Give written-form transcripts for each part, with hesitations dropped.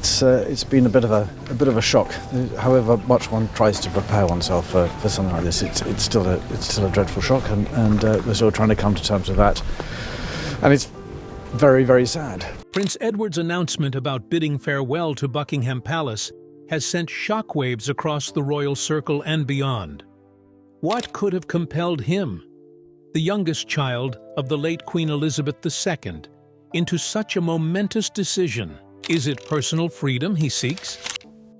It's been a bit of a shock. However much one tries to prepare oneself for something like this, it's still a dreadful shock, and we're still trying to come to terms with that. And it's very, very sad. Prince Edward's announcement about bidding farewell to Buckingham Palace has sent shockwaves across the royal circle and beyond. What could have compelled him, the youngest child of the late Queen Elizabeth II, into such a momentous decision? Is it personal freedom he seeks?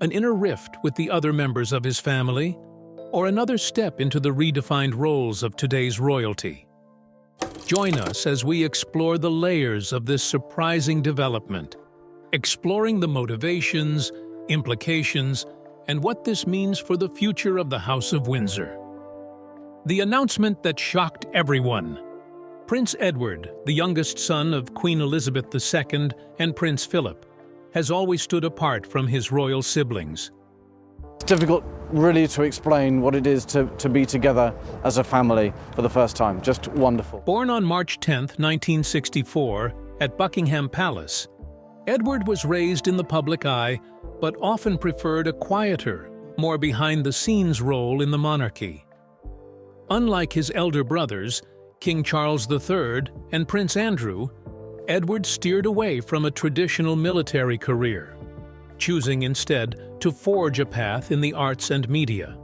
An inner rift with the other members of his family? Or another step into the redefined roles of today's royalty? Join us as we explore the layers of this surprising development, exploring the motivations, implications, and what this means for the future of the House of Windsor. The announcement that shocked everyone. Prince Edward, the youngest son of Queen Elizabeth II and Prince Philip, has always stood apart from his royal siblings. It's difficult really to explain what it is to be together as a family for the first time. Just wonderful. Born on March 10, 1964, at Buckingham Palace, Edward was raised in the public eye, but often preferred a quieter, more behind-the-scenes role in the monarchy. Unlike his elder brothers, King Charles III and Prince Andrew, Edward steered away from a traditional military career, choosing instead to forge a path in the arts and media.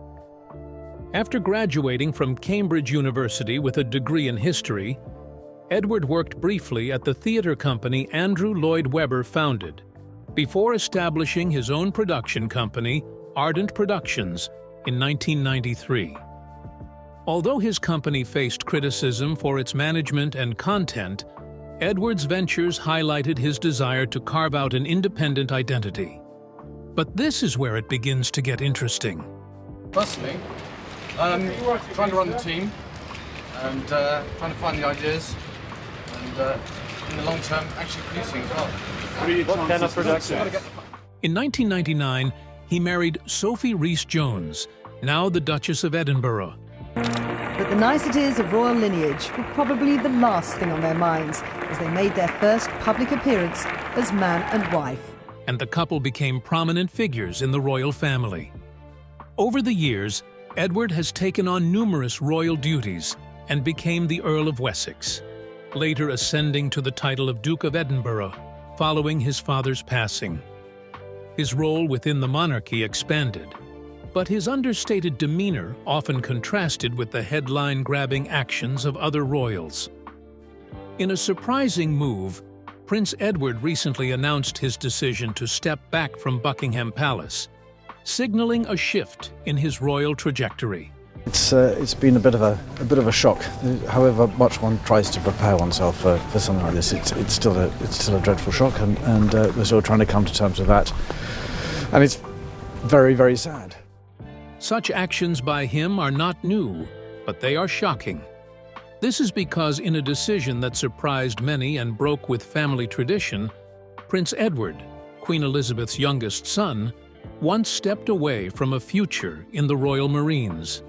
After graduating from Cambridge University with a degree in history, Edward worked briefly at the theatre company Andrew Lloyd Webber founded, before establishing his own production company, Ardent Productions, in 1993. Although his company faced criticism for its management and content, Edward's ventures highlighted his desire to carve out an independent identity. But this is where it begins to get interesting. Personally, trying to run the team and trying to find the ideas and in the long term actually producing as well. What kind of production? In 1999, he married Sophie Rhys-Jones, now the Duchess of Edinburgh. But the niceties of royal lineage were probably the last thing on their minds as they made their first public appearance as man and wife. And the couple became prominent figures in the royal family. Over the years, Edward has taken on numerous royal duties and became the Earl of Wessex, later ascending to the title of Duke of Edinburgh following his father's passing. His role within the monarchy expanded, but his understated demeanor often contrasted with the headline-grabbing actions of other royals. In a surprising move, Prince Edward recently announced his decision to step back from Buckingham Palace, signaling a shift in his royal trajectory. It's been a bit of a shock. However much one tries to prepare oneself for something like this, it's still a dreadful shock, and we're still trying to come to terms with that. And it's very, very sad. Such actions by him are not new, but they are shocking. This is because in a decision that surprised many and broke with family tradition, Prince Edward, Queen Elizabeth's youngest son, once stepped away from a future in the Royal Marines.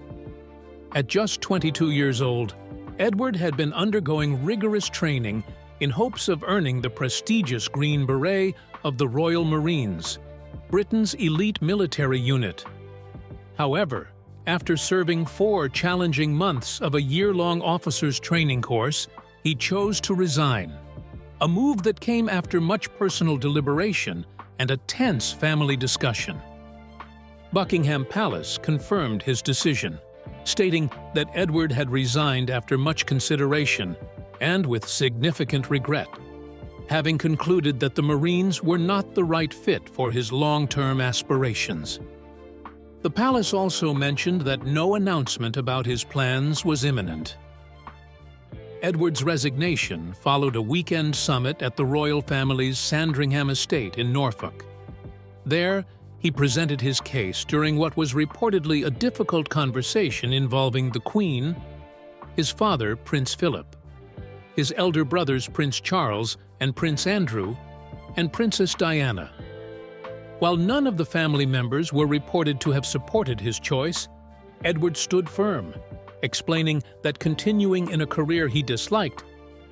At just 22 years old, Edward had been undergoing rigorous training in hopes of earning the prestigious Green Beret of the Royal Marines, Britain's elite military unit. However, after serving 4 challenging months of a year-long officer's training course, he chose to resign, a move that came after much personal deliberation and a tense family discussion. Buckingham Palace confirmed his decision, stating that Edward had resigned after much consideration and with significant regret, having concluded that the Marines were not the right fit for his long-term aspirations. The palace also mentioned that no announcement about his plans was imminent. Edward's resignation followed a weekend summit at the royal family's Sandringham estate in Norfolk. There, he presented his case during what was reportedly a difficult conversation involving the Queen, his father, Prince Philip, his elder brothers Prince Charles and Prince Andrew, and Princess Diana. While none of the family members were reported to have supported his choice, Edward stood firm, explaining that continuing in a career he disliked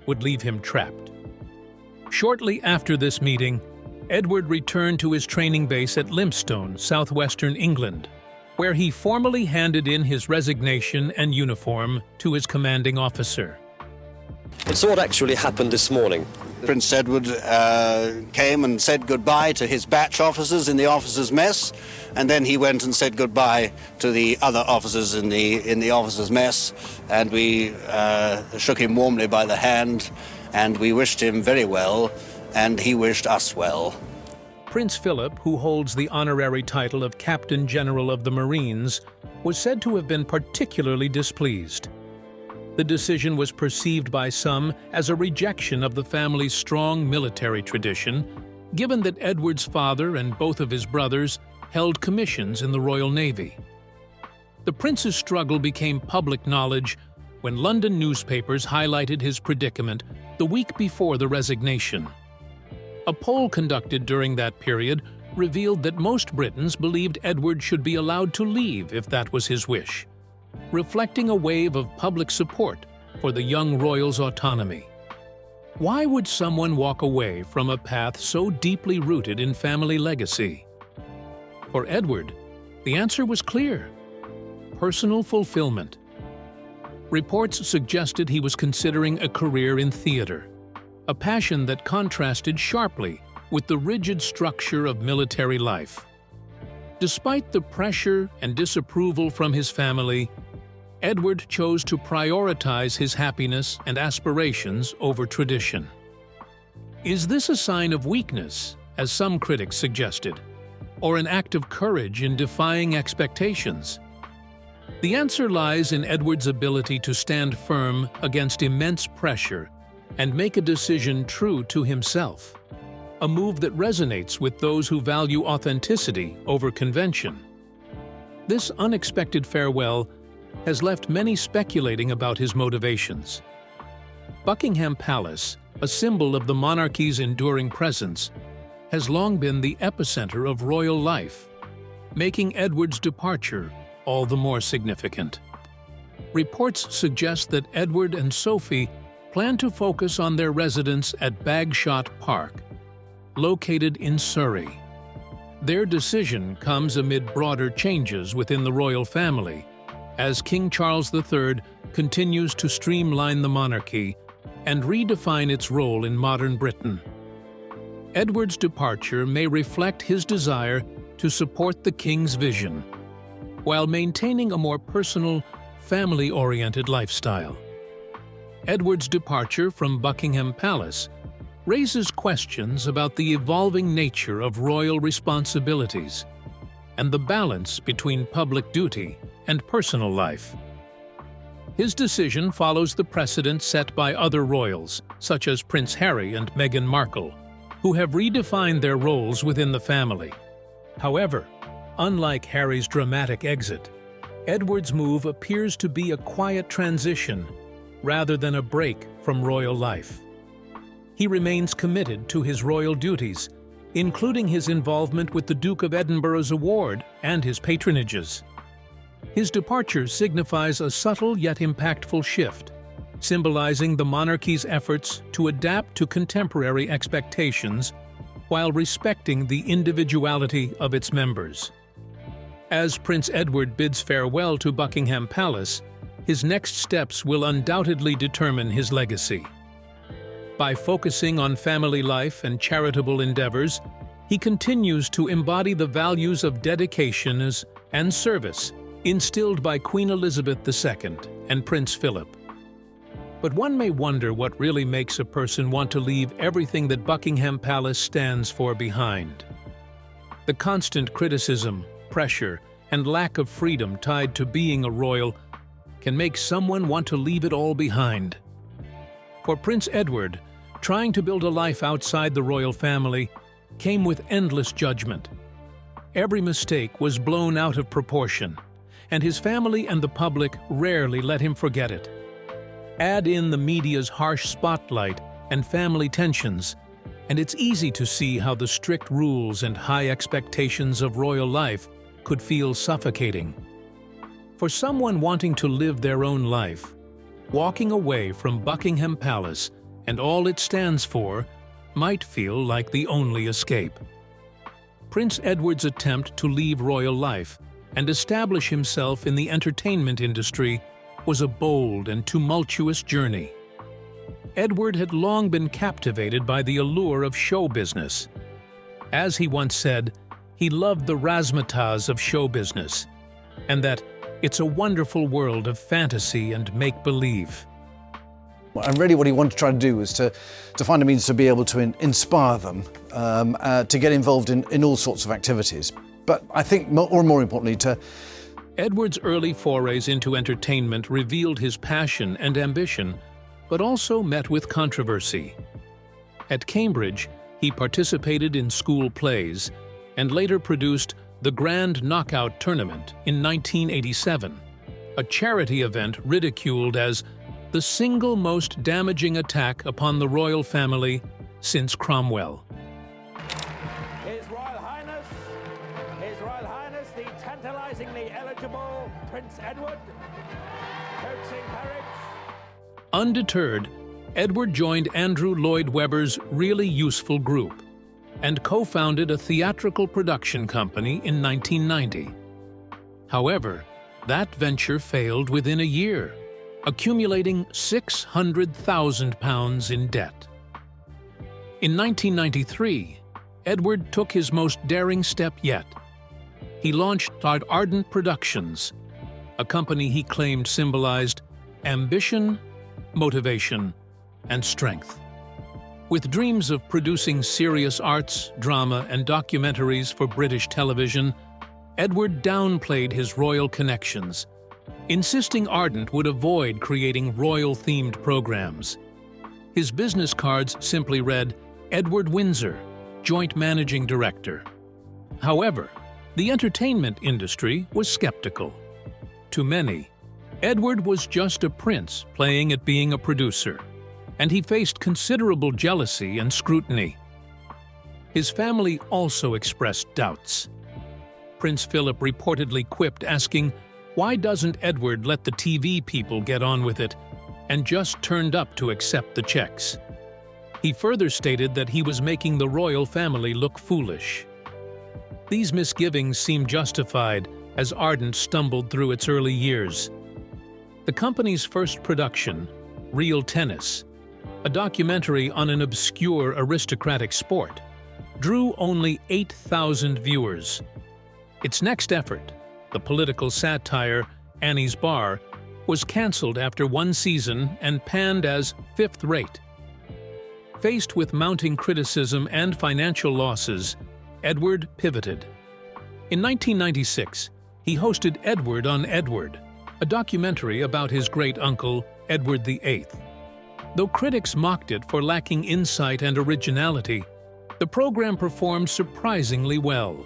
would leave him trapped. Shortly after this meeting, Edward returned to his training base at Lympstone, southwestern England, where he formally handed in his resignation and uniform to his commanding officer. So what actually happened this morning? Prince Edward came and said goodbye to his batch officers in the officers' mess, and then he went and said goodbye to the other officers in the officers' mess, and we shook him warmly by the hand, and we wished him very well, and he wished us well. Prince Philip, who holds the honorary title of Captain General of the Marines, was said to have been particularly displeased. The decision was perceived by some as a rejection of the family's strong military tradition, given that Edward's father and both of his brothers held commissions in the Royal Navy. The prince's struggle became public knowledge when London newspapers highlighted his predicament the week before the resignation. A poll conducted during that period revealed that most Britons believed Edward should be allowed to leave if that was his wish, reflecting a wave of public support for the young royal's autonomy. Why would someone walk away from a path so deeply rooted in family legacy? For Edward, the answer was clear: personal fulfillment. Reports suggested he was considering a career in theater, a passion that contrasted sharply with the rigid structure of military life. Despite the pressure and disapproval from his family, Edward chose to prioritize his happiness and aspirations over tradition. Is this a sign of weakness, as some critics suggested, or an act of courage in defying expectations? The answer lies in Edward's ability to stand firm against immense pressure and make a decision true to himself, a move that resonates with those who value authenticity over convention. This unexpected farewell has left many speculating about his motivations. Buckingham Palace, a symbol of the monarchy's enduring presence, has long been the epicenter of royal life, making Edward's departure all the more significant. Reports suggest that Edward and Sophie plan to focus on their residence at Bagshot Park, located in Surrey. Their decision comes amid broader changes within the royal family, as King Charles III continues to streamline the monarchy and redefine its role in modern Britain. Edward's departure may reflect his desire to support the king's vision, while maintaining a more personal, family-oriented lifestyle. Edward's departure from Buckingham Palace raises questions about the evolving nature of royal responsibilities and the balance between public duty and personal life. His decision follows the precedent set by other royals, such as Prince Harry and Meghan Markle, who have redefined their roles within the family. However, unlike Harry's dramatic exit, Edward's move appears to be a quiet transition rather than a break from royal life. He remains committed to his royal duties, including his involvement with the Duke of Edinburgh's award and his patronages. His departure signifies a subtle yet impactful shift, symbolizing the monarchy's efforts to adapt to contemporary expectations while respecting the individuality of its members. As Prince Edward bids farewell to Buckingham Palace, his next steps will undoubtedly determine his legacy. By focusing on family life and charitable endeavors, he continues to embody the values of dedication and service instilled by Queen Elizabeth II and Prince Philip. But one may wonder what really makes a person want to leave everything that Buckingham Palace stands for behind. The constant criticism, pressure, and lack of freedom tied to being a royal can make someone want to leave it all behind. For Prince Edward, trying to build a life outside the royal family came with endless judgment. Every mistake was blown out of proportion, and his family and the public rarely let him forget it. Add in the media's harsh spotlight and family tensions, and it's easy to see how the strict rules and high expectations of royal life could feel suffocating. For someone wanting to live their own life, walking away from Buckingham Palace and all it stands for might feel like the only escape. Prince Edward's attempt to leave royal life and establish himself in the entertainment industry was a bold and tumultuous journey. Edward had long been captivated by the allure of show business. As he once said, he loved the razzmatazz of show business, and that it's a wonderful world of fantasy and make-believe. And really what he wanted to try to do was to find a means to be able to inspire them to get involved in all sorts of activities. But I think more importantly Edward's early forays into entertainment revealed his passion and ambition, but also met with controversy. At Cambridge, he participated in school plays and later produced the Grand Knockout Tournament in 1987, a charity event ridiculed as the single most damaging attack upon the royal family since Cromwell. His Royal Highness, the tantalizingly eligible Prince Edward, curtseying carriage. Undeterred, Edward joined Andrew Lloyd Webber's Really Useful Group and co-founded a theatrical production company in 1990. However, that venture failed within a year, accumulating £600,000 in debt. In 1993, Edward took his most daring step yet. He launched Ardent Productions, a company he claimed symbolized ambition, motivation, and strength. With dreams of producing serious arts, drama, and documentaries for British television, Edward downplayed his royal connections, insisting Ardent would avoid creating royal-themed programs. His business cards simply read, Edward Windsor, Joint Managing Director. However, the entertainment industry was skeptical. To many, Edward was just a prince playing at being a producer, and he faced considerable jealousy and scrutiny. His family also expressed doubts. Prince Philip reportedly quipped, asking, "Why doesn't Edward let the TV people get on with it?" and just turned up to accept the checks. He further stated that he was making the royal family look foolish. These misgivings seem justified as Ardent stumbled through its early years. The company's first production, Real Tennis, a documentary on an obscure aristocratic sport, drew only 8,000 viewers. Its next effort, the political satire Annie's Bar, was cancelled after one season and panned as fifth-rate. Faced with mounting criticism and financial losses, Edward pivoted. In 1996, he hosted Edward on Edward, a documentary about his great-uncle, Edward VIII. Though critics mocked it for lacking insight and originality, the program performed surprisingly well.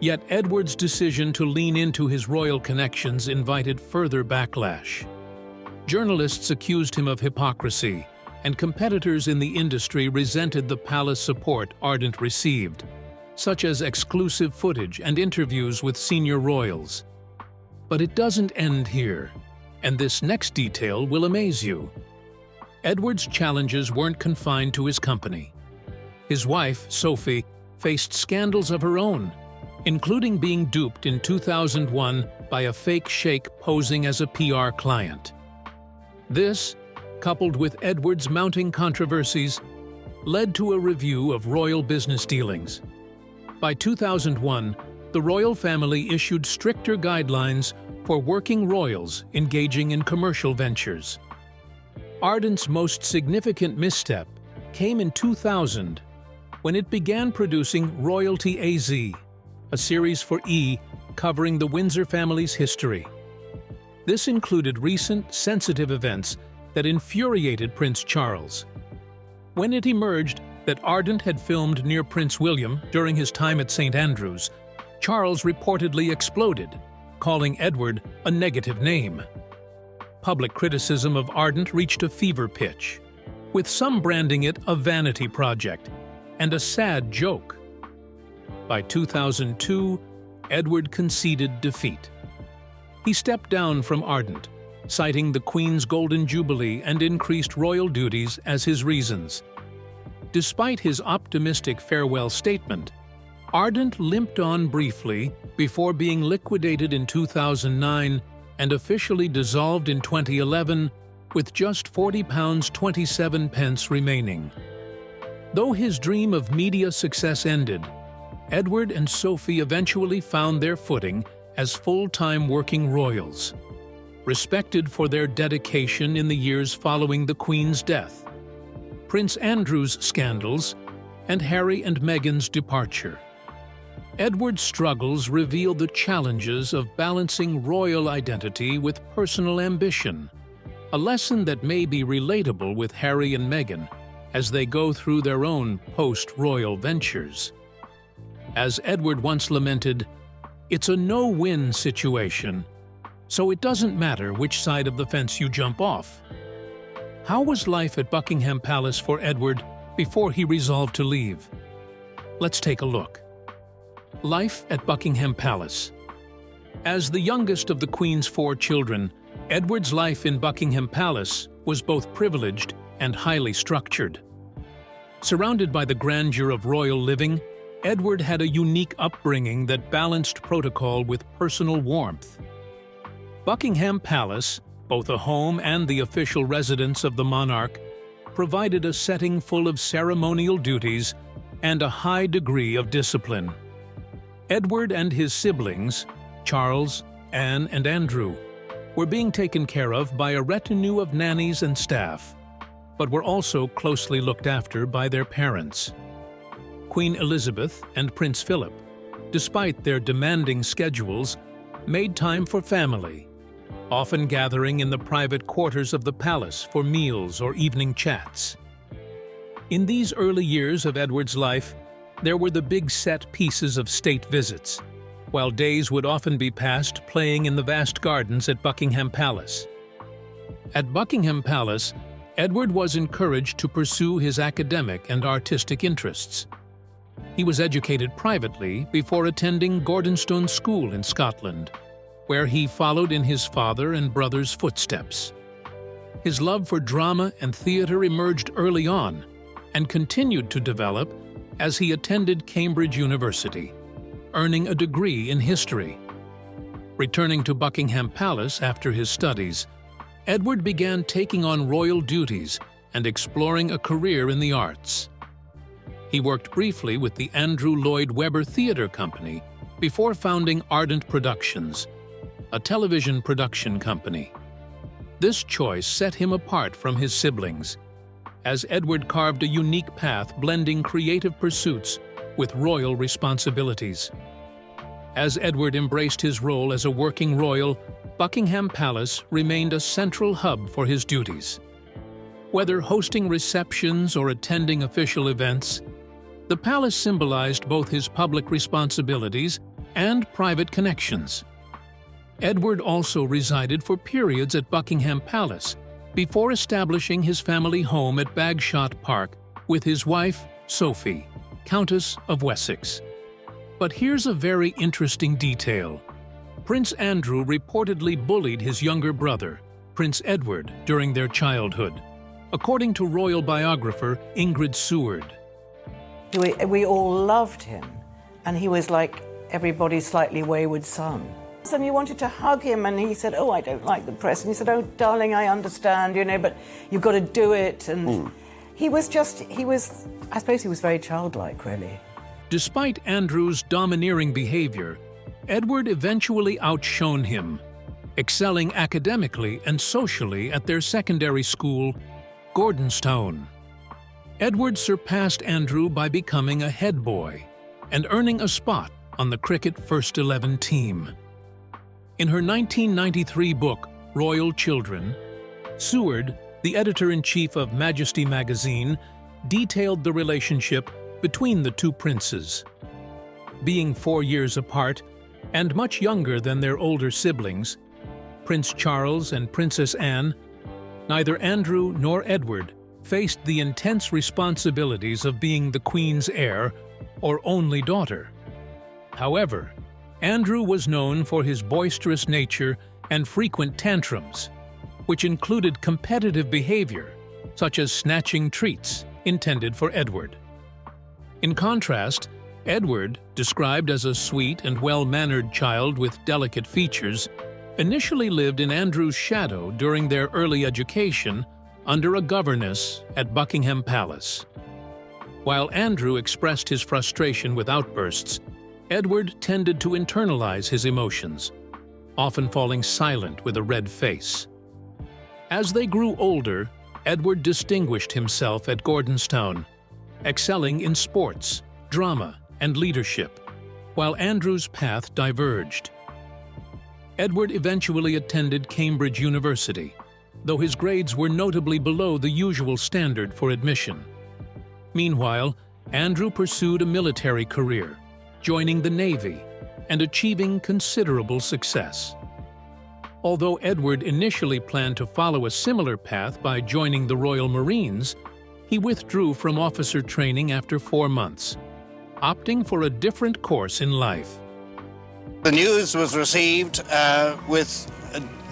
Yet Edward's decision to lean into his royal connections invited further backlash. Journalists accused him of hypocrisy, and competitors in the industry resented the palace support Ardent received, such as exclusive footage and interviews with senior royals. But it doesn't end here, and this next detail will amaze you. Edward's challenges weren't confined to his company. His wife, Sophie, faced scandals of her own, including being duped in 2001 by a fake sheikh posing as a PR client. This, coupled with Edward's mounting controversies, led to a review of royal business dealings. By 2001, the royal family issued stricter guidelines for working royals engaging in commercial ventures. Ardent's most significant misstep came in 2000, when it began producing Royalty AZ, a series for E covering the Windsor family's history. This included recent, sensitive events that infuriated Prince Charles. When it emerged that Ardent had filmed near Prince William during his time at St. Andrews, Charles reportedly exploded, calling Edward a negative name. Public criticism of Ardent reached a fever pitch, with some branding it a vanity project and a sad joke. By 2002, Edward conceded defeat. He stepped down from Ardent, citing the Queen's Golden Jubilee and increased royal duties as his reasons. Despite his optimistic farewell statement, Ardent limped on briefly before being liquidated in 2009 and officially dissolved in 2011 with just £40.27 remaining. Though his dream of media success ended, Edward and Sophie eventually found their footing as full-time working royals, respected for their dedication in the years following the Queen's death, Prince Andrew's scandals, and Harry and Meghan's departure. Edward's struggles reveal the challenges of balancing royal identity with personal ambition, a lesson that may be relatable with Harry and Meghan as they go through their own post-royal ventures. As Edward once lamented, "It's a no-win situation, so it doesn't matter which side of the fence you jump off." How was life at Buckingham Palace for Edward before he resolved to leave? Let's take a look. Life at Buckingham Palace. As the youngest of the Queen's 4 children, Edward's life in Buckingham Palace was both privileged and highly structured. Surrounded by the grandeur of royal living, Edward had a unique upbringing that balanced protocol with personal warmth. Buckingham Palace, both a home and the official residence of the monarch, provided a setting full of ceremonial duties and a high degree of discipline. Edward and his siblings, Charles, Anne, and Andrew, were being taken care of by a retinue of nannies and staff, but were also closely looked after by their parents. Queen Elizabeth and Prince Philip, despite their demanding schedules, made time for family, often gathering in the private quarters of the palace for meals or evening chats. In these early years of Edward's life, there were the big set pieces of state visits, while days would often be passed playing in the vast gardens at Buckingham Palace. At Buckingham Palace, Edward was encouraged to pursue his academic and artistic interests. He was educated privately before attending Gordonstoun School in Scotland, where he followed in his father and brother's footsteps. His love for drama and theatre emerged early on and continued to develop as he attended Cambridge University, earning a degree in history. Returning to Buckingham Palace after his studies, Edward began taking on royal duties and exploring a career in the arts. He worked briefly with the Andrew Lloyd Webber Theatre Company before founding Ardent Productions, a television production company. This choice set him apart from his siblings, as Edward carved a unique path blending creative pursuits with royal responsibilities. As Edward embraced his role as a working royal, Buckingham Palace remained a central hub for his duties. Whether hosting receptions or attending official events, the palace symbolized both his public responsibilities and private connections. Edward also resided for periods at Buckingham Palace before establishing his family home at Bagshot Park with his wife, Sophie, Countess of Wessex. But here's a very interesting detail. Prince Andrew reportedly bullied his younger brother, Prince Edward, during their childhood, according to royal biographer Ingrid Seward. We all loved him, and he was like everybody's slightly wayward son. And you wanted to hug him, and he said, "Oh, I don't like the press." And he said, "Oh, darling, I understand, but you've got to do it." And he was, I suppose he was very childlike, really. Despite Andrew's domineering behavior, Edward eventually outshone him, excelling academically and socially at their secondary school, Gordonstoun. Edward surpassed Andrew by becoming a head boy and earning a spot on the cricket First 11 team. In her 1993 book, Royal Children, Seward, the editor-in-chief of Majesty magazine, detailed the relationship between the two princes. Being 4 years apart and much younger than their older siblings, Prince Charles and Princess Anne, neither Andrew nor Edward faced the intense responsibilities of being the Queen's heir or only daughter. However, Andrew was known for his boisterous nature and frequent tantrums, which included competitive behavior, such as snatching treats intended for Edward. In contrast, Edward, described as a sweet and well-mannered child with delicate features, initially lived in Andrew's shadow during their early education under a governess at Buckingham Palace. While Andrew expressed his frustration with outbursts, Edward tended to internalize his emotions, often falling silent with a red face. As they grew older, Edward distinguished himself at Gordonstown, excelling in sports, drama, and leadership, while Andrew's path diverged. Edward eventually attended Cambridge University, though his grades were notably below the usual standard for admission. Meanwhile, Andrew pursued a military career, joining the Navy and achieving considerable success. Although Edward initially planned to follow a similar path by joining the Royal Marines, he withdrew from officer training after 4 months, opting for a different course in life. The news was received with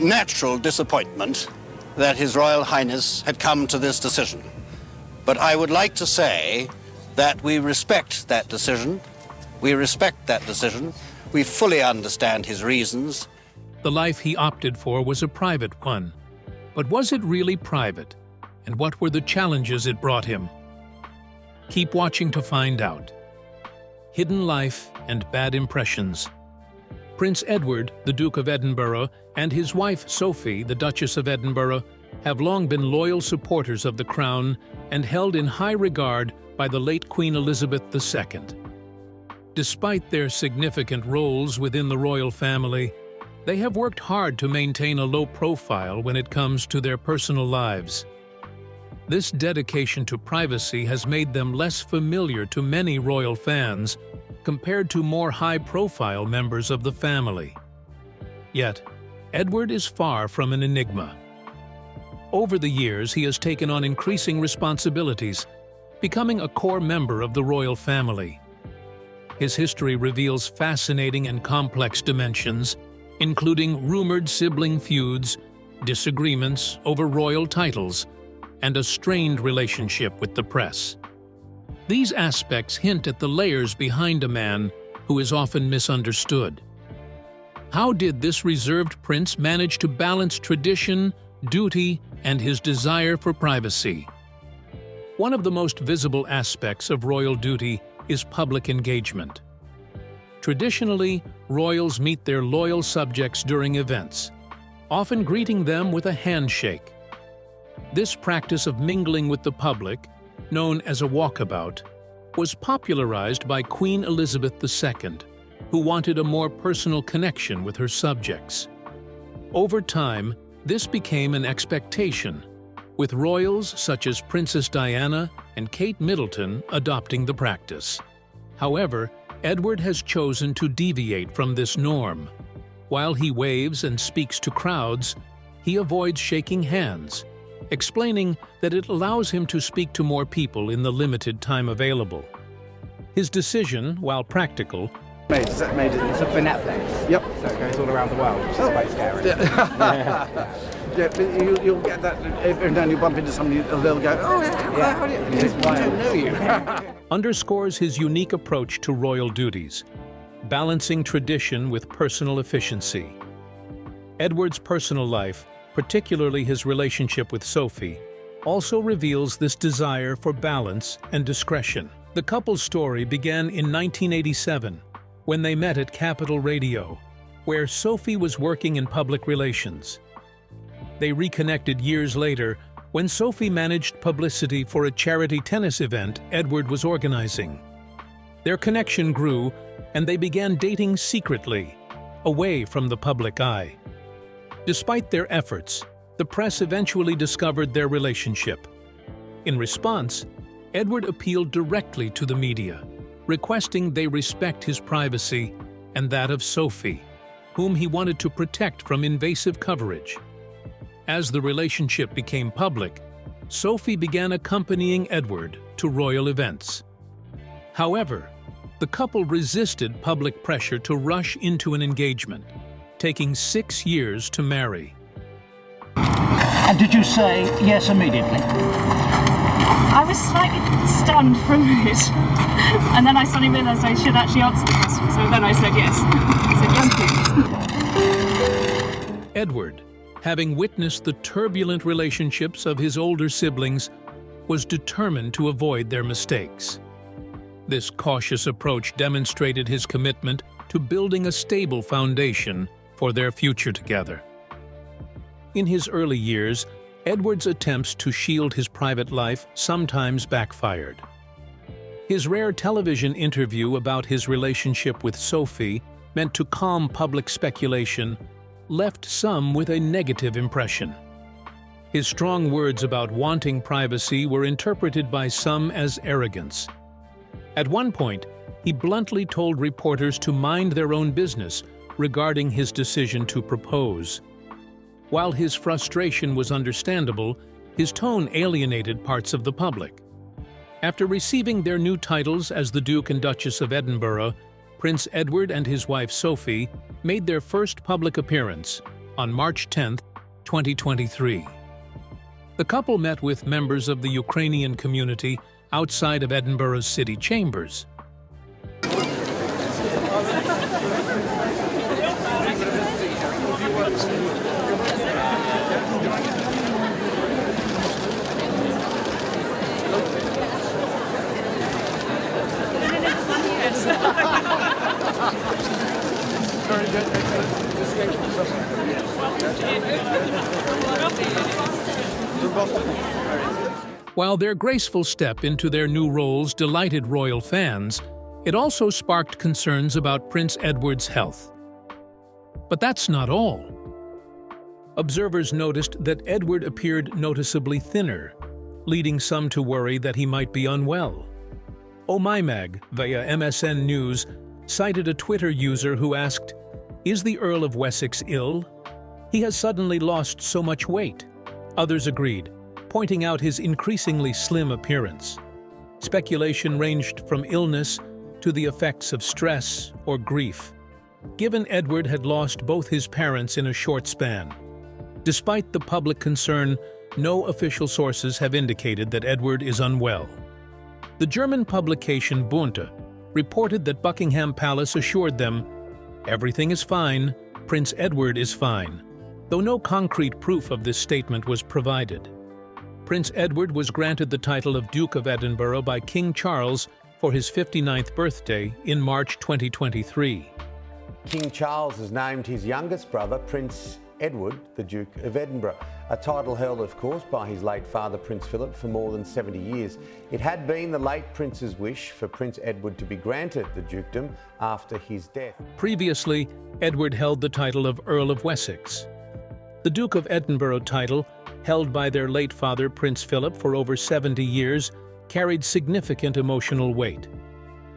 natural disappointment that His Royal Highness had come to this decision. But I would like to say that we respect that decision. We respect that decision. We fully understand his reasons. The life he opted for was a private one. But was it really private? And what were the challenges it brought him? Keep watching to find out. Hidden Life and Bad Impressions. Prince Edward, the Duke of Edinburgh, and his wife Sophie, the Duchess of Edinburgh, have long been loyal supporters of the Crown and held in high regard by the late Queen Elizabeth II. Despite their significant roles within the royal family, they have worked hard to maintain a low profile when it comes to their personal lives. This dedication to privacy has made them less familiar to many royal fans compared to more high-profile members of the family. Yet, Edward is far from an enigma. Over the years, he has taken on increasing responsibilities, becoming a core member of the royal family. His history reveals fascinating and complex dimensions, including rumored sibling feuds, disagreements over royal titles, and a strained relationship with the press. These aspects hint at the layers behind a man who is often misunderstood. How did this reserved prince manage to balance tradition, duty, and his desire for privacy? One of the most visible aspects of royal duty is public engagement. Traditionally, royals meet their loyal subjects during events, often greeting them with a handshake. This practice of mingling with the public, known as a walkabout, was popularized by Queen Elizabeth II, who wanted a more personal connection with her subjects. Over time, this became an expectation, with royals such as Princess Diana and Kate Middleton adopting the practice. However, Edward has chosen to deviate from this norm. While he waves and speaks to crowds, he avoids shaking hands, explaining that it allows him to speak to more people in the limited time available. His decision, while practical, It's for Netflix. Yep. So it goes all around the world, which is quite scary. Yeah, but you'll get that every now and you bump into somebody, they'll go, oh, yeah. How do you? I don't know you. underscores his unique approach to royal duties, balancing tradition with personal efficiency. Edward's personal life, particularly his relationship with Sophie, also reveals this desire for balance and discretion. The couple's story began in 1987, when they met at Capital Radio, where Sophie was working in public relations. They reconnected years later when Sophie managed publicity for a charity tennis event Edward was organizing. Their connection grew, and they began dating secretly, away from the public eye. Despite their efforts, the press eventually discovered their relationship. In response, Edward appealed directly to the media, requesting they respect his privacy and that of Sophie, whom he wanted to protect from invasive coverage. As the relationship became public, Sophie began accompanying Edward to royal events. However, the couple resisted public pressure to rush into an engagement, taking 6 years to marry. And did you say yes immediately? I was slightly stunned for a minute, and then I suddenly realised I should actually answer the question, so then I said yes. I said yes, please. Edward, having witnessed the turbulent relationships of his older siblings, was determined to avoid their mistakes. This cautious approach demonstrated his commitment to building a stable foundation for their future together. In his early years, Edward's attempts to shield his private life sometimes backfired. His rare television interview about his relationship with Sophie, meant to calm public speculation, left some with a negative impression. His strong words about wanting privacy were interpreted by some as arrogance. At one point, he bluntly told reporters to mind their own business regarding his decision to propose. While his frustration was understandable, his tone alienated parts of the public. After receiving their new titles as the Duke and Duchess of Edinburgh, Prince Edward and his wife Sophie made their first public appearance on March 10, 2023. The couple met with members of the Ukrainian community outside of Edinburgh's city chambers. While their graceful step into their new roles delighted royal fans, it also sparked concerns about Prince Edward's health. But that's not all. Observers noticed that Edward appeared noticeably thinner, leading some to worry that he might be unwell. OhMyMag, via MSN News, cited a Twitter user who asked, "Is the Earl of Wessex ill? He has suddenly lost so much weight." Others agreed, pointing out his increasingly slim appearance. Speculation ranged from illness to the effects of stress or grief, given Edward had lost both his parents in a short span. Despite the public concern, no official sources have indicated that Edward is unwell. The German publication Bunte reported that Buckingham Palace assured them, "Everything is fine, Prince Edward is fine," though no concrete proof of this statement was provided. Prince Edward was granted the title of Duke of Edinburgh by King Charles for his 59th birthday in March 2023. King Charles has named his youngest brother, Prince Edward, the Duke of Edinburgh, a title held, of course, by his late father, Prince Philip, for more than 70 years. It had been the late Prince's wish for Prince Edward to be granted the dukedom after his death. Previously, Edward held the title of Earl of Wessex. The Duke of Edinburgh title, held by their late father, Prince Philip, for over 70 years, carried significant emotional weight.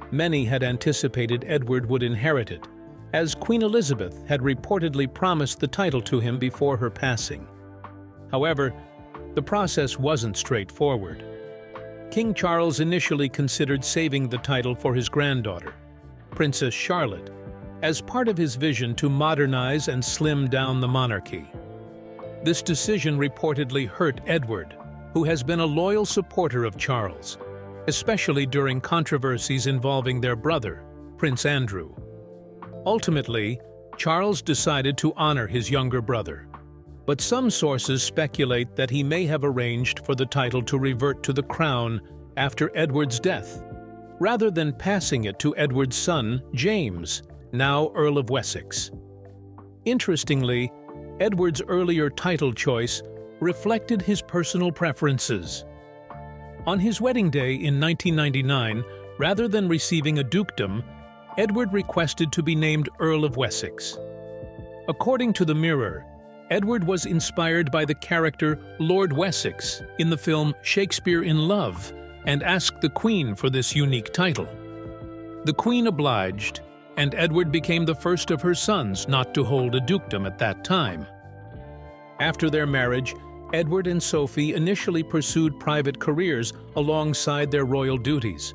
Many had anticipated Edward would inherit it, as Queen Elizabeth had reportedly promised the title to him before her passing. However, the process wasn't straightforward. King Charles initially considered saving the title for his granddaughter, Princess Charlotte, as part of his vision to modernize and slim down the monarchy. This decision reportedly hurt Edward, who has been a loyal supporter of Charles, especially during controversies involving their brother, Prince Andrew. Ultimately, Charles decided to honor his younger brother, but some sources speculate that he may have arranged for the title to revert to the crown after Edward's death, rather than passing it to Edward's son, James, now Earl of Wessex. Interestingly, Edward's earlier title choice reflected his personal preferences. On his wedding day in 1999, rather than receiving a dukedom, Edward requested to be named Earl of Wessex. According to The Mirror, Edward was inspired by the character Lord Wessex in the film Shakespeare in Love and asked the Queen for this unique title. The Queen obliged, and Edward became the first of her sons not to hold a dukedom at that time. After their marriage, Edward and Sophie initially pursued private careers alongside their royal duties.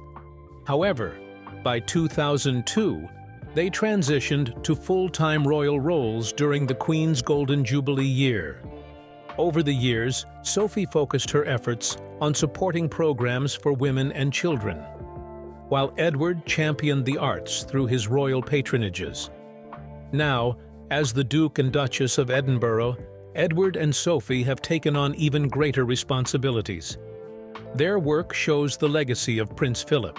However, by 2002, they transitioned to full-time royal roles during the Queen's Golden Jubilee year. Over the years, Sophie focused her efforts on supporting programs for women and children, while Edward championed the arts through his royal patronages. Now, as the Duke and Duchess of Edinburgh, Edward and Sophie have taken on even greater responsibilities. Their work shows the legacy of Prince Philip,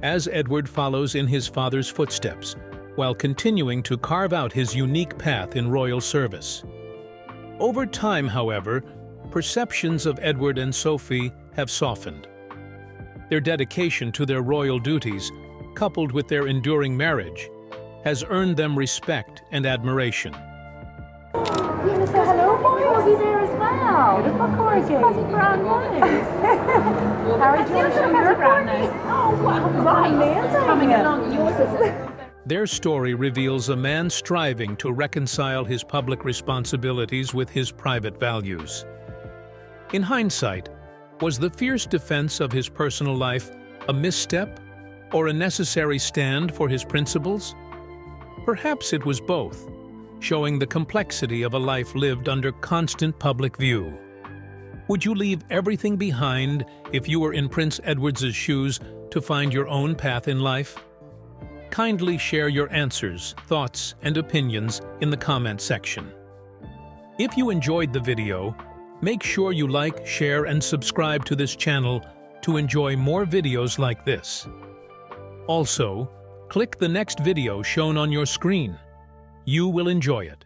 as Edward follows in his father's footsteps, while continuing to carve out his unique path in royal service. Over time, however, perceptions of Edward and Sophie have softened. Their dedication to their royal duties, coupled with their enduring marriage, has earned them respect and admiration. You want to say hello, boy? I'll be there as well. Beautiful corgi. Fuzzy brown nose. Harry, do you want to show your brown nose? Oh, wow. That's amazing. Coming along, yours is... Their story reveals a man striving to reconcile his public responsibilities with his private values. In hindsight, was the fierce defense of his personal life a misstep or a necessary stand for his principles? Perhaps it was both, showing the complexity of a life lived under constant public view. Would you leave everything behind if you were in Prince Edward's shoes to find your own path in life? Kindly share your answers, thoughts, and opinions in the comment section. If you enjoyed the video, make sure you like, share, and subscribe to this channel to enjoy more videos like this. Also, click the next video shown on your screen. You will enjoy it.